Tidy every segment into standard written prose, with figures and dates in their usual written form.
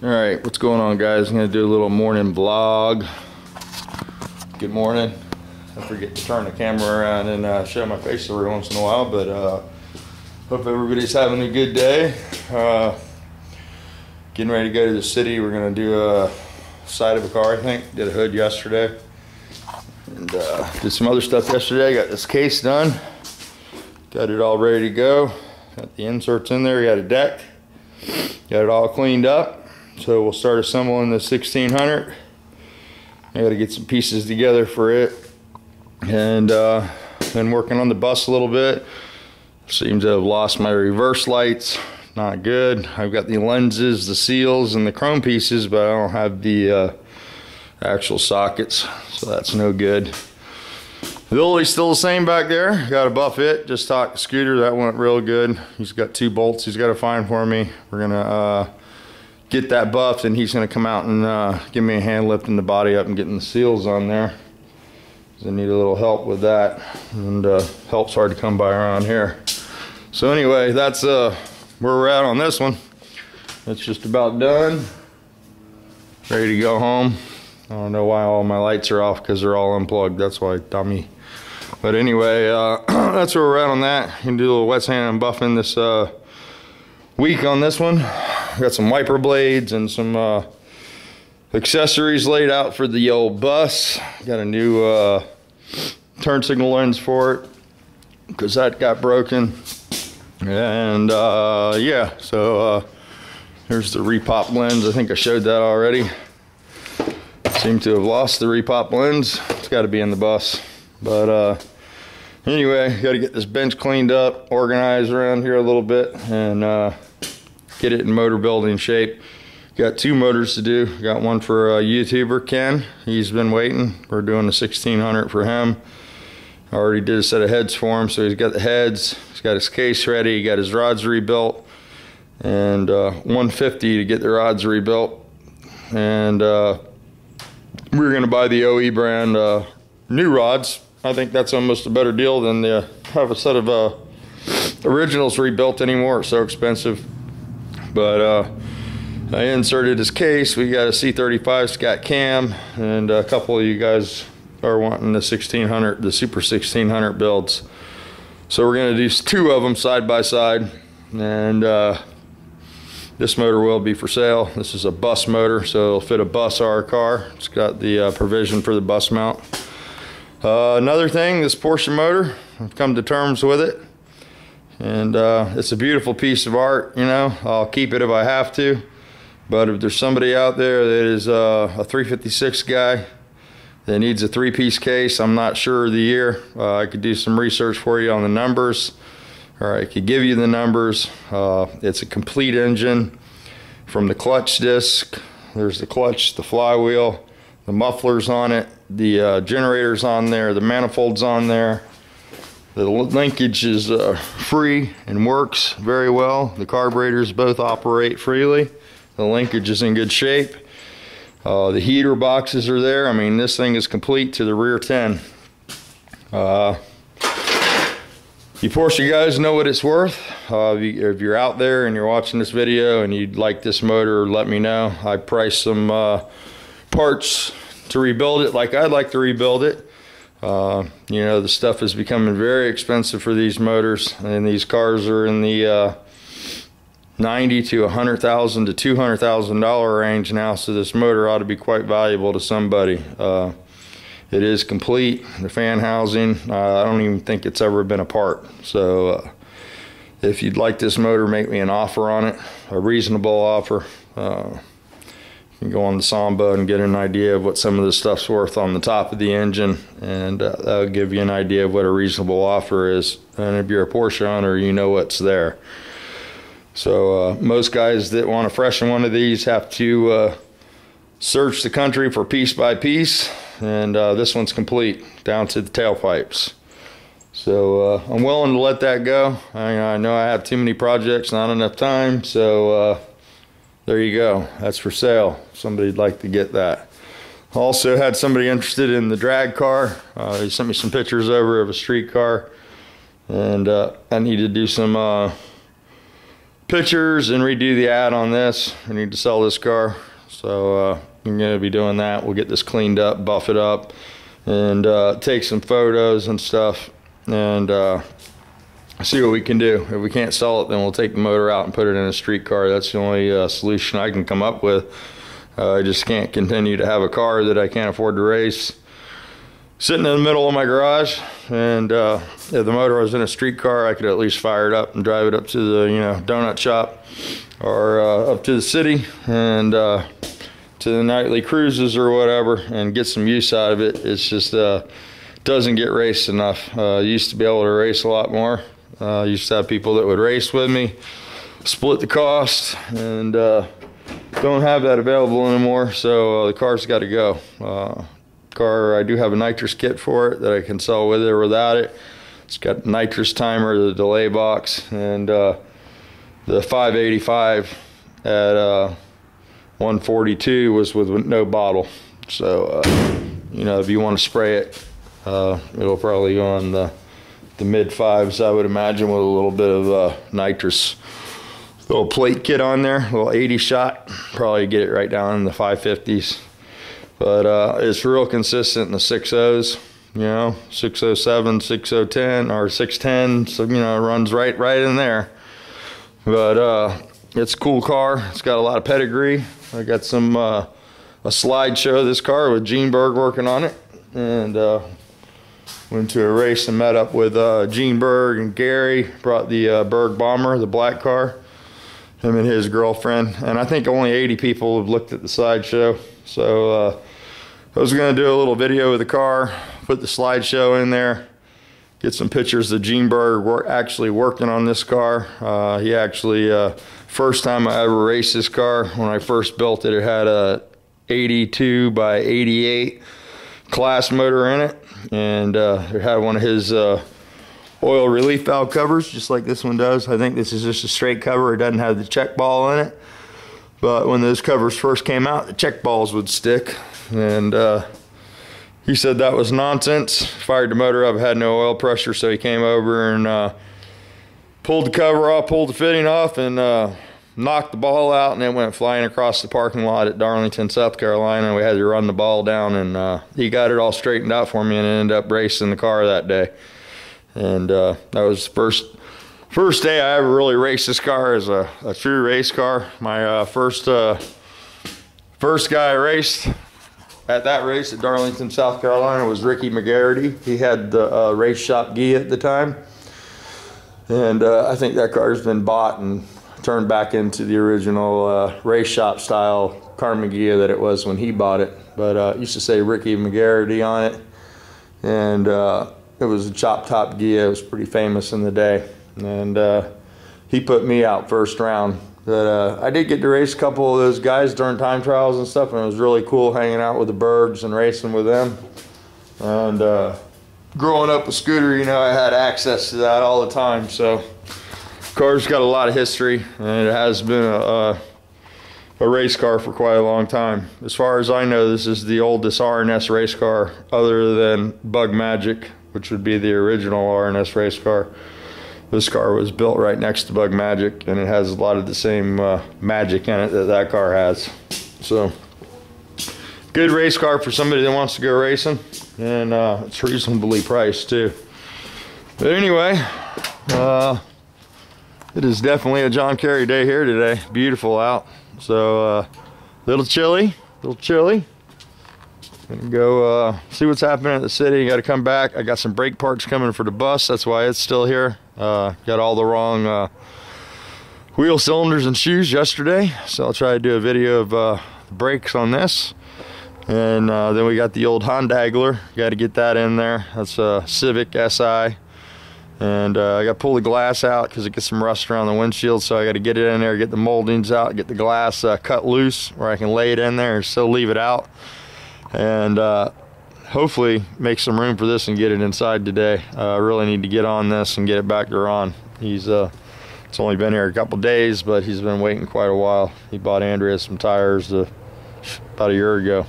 Alright, what's going on, guys? I'm going to do a little morning vlog. Good morning. I forget to turn the camera around and show my face every once in a while, but hope everybody's having a good day. Getting ready to go to the city. We're going to do a side of a car, I think. Did a hood yesterday. And did some other stuff yesterday. Got this case done. Got it all ready to go. Got the inserts in there. Got a deck. Got it all cleaned up. So we'll start assembling the 1600. I got to get some pieces together for it, and been working on the bus a little bit. Seems to have lost my reverse lights. Not good. I've got the lenses, the seals, and the chrome pieces, but I don't have the actual sockets, so that's no good. The oldie's still the same back there. Got a buff it. Just talked to Scooter. That went real good. He's got 2 bolts he's got to find for me. We're gonna get that buffed, and he's going to come out and give me a hand lifting the body up and getting the seals on there. I need a little help with that, and help's hard to come by around here. So anyway, that's where we're at on this one. It's just about done. Ready to go home. I don't know why all my lights are off, because they're all unplugged. That's why, dummy. But anyway, that's where we're at on that. You can do a little wet sand and buffing this week on this one. Got some wiper blades and some accessories laid out for the old bus. Got a new turn signal lens for it because that got broken. And yeah, so here's the repop lens. I think I showed that already. Seem to have lost the repop lens. It's got to be in the bus. But anyway, got to get this bench cleaned up, organized around here a little bit, and get it in motor building shape. Got 2 motors to do. Got one for a YouTuber, Ken. He's been waiting. We're doing the 1600 for him. I already did a set of heads for him, so he's got the heads. He's got his case ready. He got his rods rebuilt, and 150 to get the rods rebuilt. And we're gonna buy the OE brand new rods. I think that's almost a better deal than the have a set of originals rebuilt anymore. It's so expensive. But I inserted his case. We got a C35 Scat Cam, and a couple of you guys are wanting the 1600, the Super 1600 builds. So we're gonna do 2 of them side by side, and this motor will be for sale. This is a bus motor, so it'll fit a bus or a car. It's got the provision for the bus mount. Another thing, this Porsche motor, I've come to terms with it. And it's a beautiful piece of art, you know. I'll keep it if I have to. But if there's somebody out there that is a 356 guy that needs a 3-piece case, I'm not sure of the year. I could do some research for you on the numbers, or I could give you the numbers. It's a complete engine from the clutch disc. There's the clutch, the flywheel, the mufflers on it, the generators on there, the manifolds on there. The linkage is free and works very well. The carburetors both operate freely. The linkage is in good shape. The heater boxes are there. I mean, this thing is complete to the rear 10. You Porsche guys know what it's worth. If you're out there and you're watching this video and you'd like this motor, let me know. I priced some parts to rebuild it like I'd like to rebuild it. You know, the stuff is becoming very expensive for these motors, and these cars are in the $90,000 to $100,000 to $200,000 range now, so this motor ought to be quite valuable to somebody. It is complete. The fan housing, I don't even think it's ever been apart. So if you'd like this motor, make me an offer on it, a reasonable offer. You can go on the Samba and get an idea of what some of the stuff's worth on the top of the engine, and that'll give you an idea of what a reasonable offer is. And if you're a Porsche owner, you know what's there. So most guys that want to freshen one of these have to search the country for piece by piece, and this one's complete down to the tailpipes. So I'm willing to let that go. I know I have too many projects, not enough time, so there you go. That's for sale. Somebody'd like to get that. Also had somebody interested in the drag car. He sent me some pictures over of a street car, and I need to do some pictures and redo the ad on this. I need to sell this car, so I'm going to be doing that. We'll get this cleaned up, buff it up, and take some photos and stuff, and see what we can do. If we can't sell it, then we'll take the motor out and put it in a street car. That's the only solution I can come up with. I just can't continue to have a car that I can't afford to race sitting in the middle of my garage. And if the motor was in a street car, I could at least fire it up and drive it up to the donut shop, or up to the city, and to the nightly cruises or whatever, and get some use out of it. It's just doesn't get raced enough. Used to be able to race a lot more. Used to have people that would race with me, split the cost, and don't have that available anymore, so the car's got to go. I do have a nitrous kit for it that I can sell with it or without it. It's got nitrous timer, the delay box, and the 585 at 142 was with no bottle. So if you want to spray it, it'll probably go on the mid fives, I would imagine, with a little bit of nitrous. Little plate kit on there, a little 80 shot, probably get it right down in the 550s. But it's real consistent in the 6.0s, 607, 6010, or 610, so it runs right in there. But it's a cool car. It's got a lot of pedigree. I got some a slideshow of this car with Gene Berg working on it, and went to a race and met up with Gene Berg and Gary. Brought the Berg Bomber, the black car, him and his girlfriend, and I think only 80 people have looked at the slideshow. So I was going to do a little video of the car, put the slideshow in there, get some pictures of Gene Berg actually working on this car. He actually, first time I ever raced this car, when I first built it, it had a 82 by 88 class motor in it, and it had one of his oil relief valve covers, just like this one does. I think this is just a straight cover. It doesn't have the check ball in it. But when those covers first came out, the check balls would stick. And he said that was nonsense. Fired the motor up, had no oil pressure, so he came over and pulled the cover off, pulled the fitting off, and knocked the ball out, and it went flying across the parking lot at Darlington, South Carolina. We had to run the ball down, and he got it all straightened out for me, and ended up racing the car that day. And that was the first day I ever really raced this car as a true race car. My first guy I raced at that race at Darlington, South Carolina was Ricky McGarity. He had the race shop Gia at the time, and I think that car's been bought and turned back into the original race shop style Carmen Gia that it was when he bought it. But it used to say Ricky McGarity on it, and it was a chop top Gia. It was pretty famous in the day, and he put me out first round. But I did get to race a couple of those guys during time trials and stuff, and it was really cool hanging out with the Bergs and racing with them. And growing up with Scooter, I had access to that all the time. So car's got a lot of history, and it has been a race car for quite a long time. As far as I know, this is the oldest RNS race car other than Bug Magic, which would be the original RNS race car. This car was built right next to Bug Magic, and it has a lot of the same magic in it that car has. So, good race car for somebody that wants to go racing, and it's reasonably priced too. But anyway, it is definitely a John Kerry day here today. Beautiful out. So, little chilly. Gonna go see what's happening at the city. Got to come back. I got some brake parts coming for the bus. That's why it's still here. Got all the wrong wheel cylinders and shoes yesterday, so I'll try to do a video of the brakes on this. And then we got the old Honda. Got to get that in there. That's a Civic SI. And I got to pull the glass out because it gets some rust around the windshield, so I got to get it in there, get the moldings out, get the glass cut loose where I can lay it in there and still leave it out. And hopefully make some room for this and get it inside today. I really need to get on this and get it back to Ron. He's it's only been here a couple days, but he's been waiting quite a while. He bought Andrea some tires about a year ago.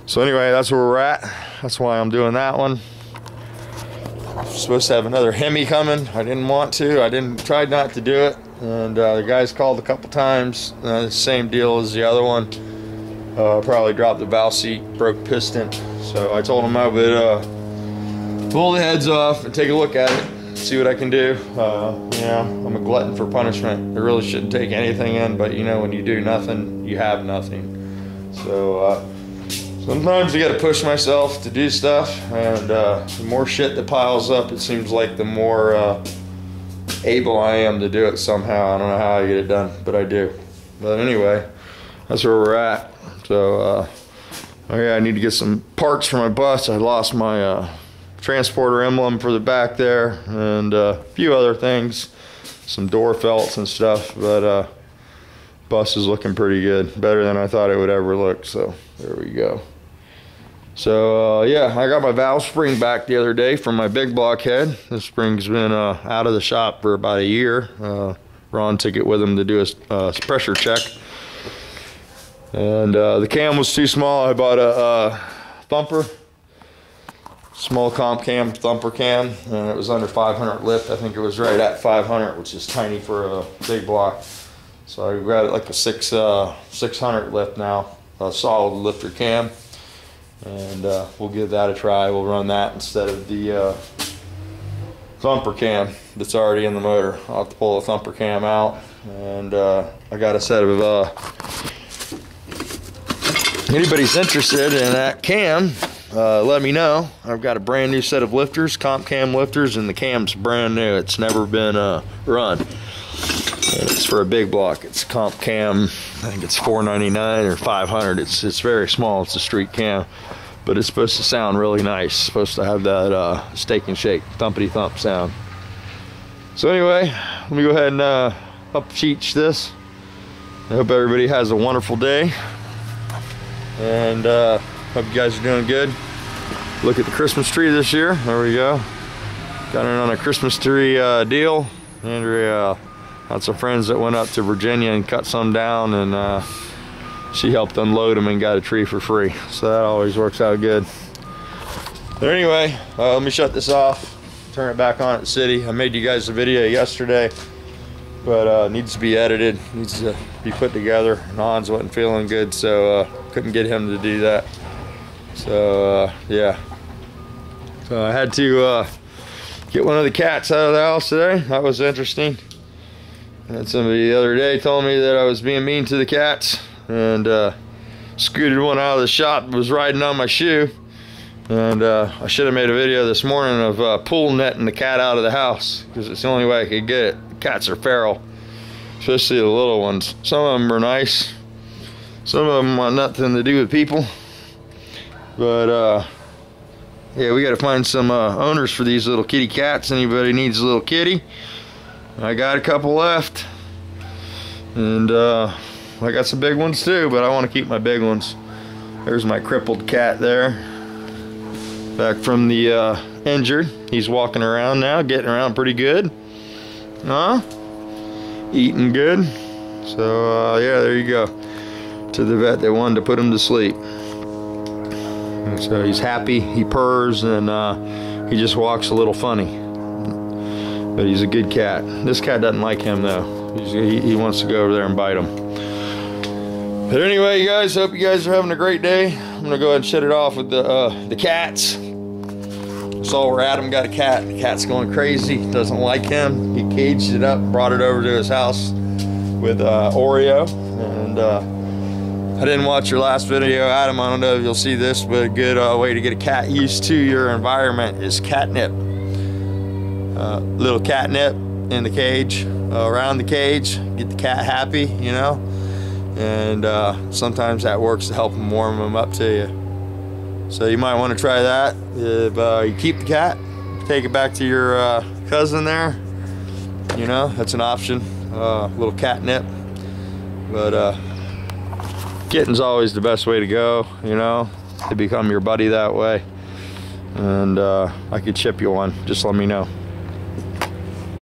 So anyway, that's where we're at. That's why I'm doing that one. supposed to have another Hemi coming. I didn't want to. Tried not to do it. And the guys called a couple times. The same deal as the other one. Probably dropped the valve seat, broke piston. So I told them I would pull the heads off and take a look at it, see what I can do. You know, I'm a glutton for punishment. I really shouldn't take anything in, but you know, when you do nothing, you have nothing. So sometimes I got to push myself to do stuff, and the more shit that piles up, it seems like the more able I am to do it somehow. I don't know how I get it done, but I do. But anyway, that's where we're at. So okay, I need to get some parts for my bus. I lost my transporter emblem for the back there, and a few other things, some door felts and stuff, but bus is looking pretty good, better than I thought it would ever look. So there we go. So yeah, I got my valve spring back the other day from my big block head. This spring's been out of the shop for about a year. Ron took it with him to do a pressure check, and the cam was too small. I bought a thumper, small comp cam, thumper cam, and it was under 500 lift. I think it was right at 500, which is tiny for a big block. So I got it like a 600 lift now, a solid lifter cam. And we'll give that a try. We'll run that instead of the thumper cam that's already in the motor. I'll have to pull the thumper cam out, and I got a set of anybody's interested in that cam, let me know. I've got a brand new set of lifters, comp cam lifters, and the cam's brand new. It's never been run. And it's for a big block. It's comp cam. I think it's $4.99 or $500. It's very small. It's a street cam, but it's supposed to sound really nice. It's supposed to have that steak and shake, thumpity thump sound. So anyway, let me go ahead and up-cheech this. I hope everybody has a wonderful day, and hope you guys are doing good. Look at the Christmas tree this year. There we go. Got it on a Christmas tree deal. Andrea had some friends that went up to Virginia and cut some down, and she helped unload them and got a tree for free. So that always works out good. But anyway, let me shut this off, turn it back on at the city. I made you guys a video yesterday, but needs to be edited, needs to be put together. Hans wasn't feeling good, so couldn't get him to do that. So yeah, so I had to get one of the cats out of the house today. That was interesting. And somebody the other day told me that I was being mean to the cats, and scooted one out of the shop, was riding on my shoe. And I should have made a video this morning of pool netting the cat out of the house, because it's the only way I could get it. The cats are feral, especially the little ones. Some of them are nice, some of them want nothing to do with people. But yeah, we got to find some owners for these little kitty cats. Anybody needs a little kitty? I got a couple left, and I got some big ones too, but I want to keep my big ones. There's my crippled cat there, back from the injured. He's walking around now, getting around pretty good. Huh? Eating good. So yeah, there you go. To the vet, they wanted to put him to sleep. And so he's happy, he purrs, and he just walks a little funny. But he's a good cat. This cat doesn't like him though. He wants to go over there and bite him. But anyway, you guys, hope you guys are having a great day. I'm gonna go ahead and shut it off with the cats. Saw where Adam got a cat. The cat's going crazy. Doesn't like him. He caged it up, brought it over to his house with Oreo. And I didn't watch your last video, Adam. I don't know if you'll see this, but a good way to get a cat used to your environment is catnip. Little catnip in the cage, around the cage, get the cat happy, you know. And sometimes that works to help them warm them up to you. So you might want to try that. If you keep the cat, take it back to your cousin there, you know, that's an option. Little catnip. But kitten's always the best way to go, you know. They become your buddy that way. And I could ship you one, just let me know.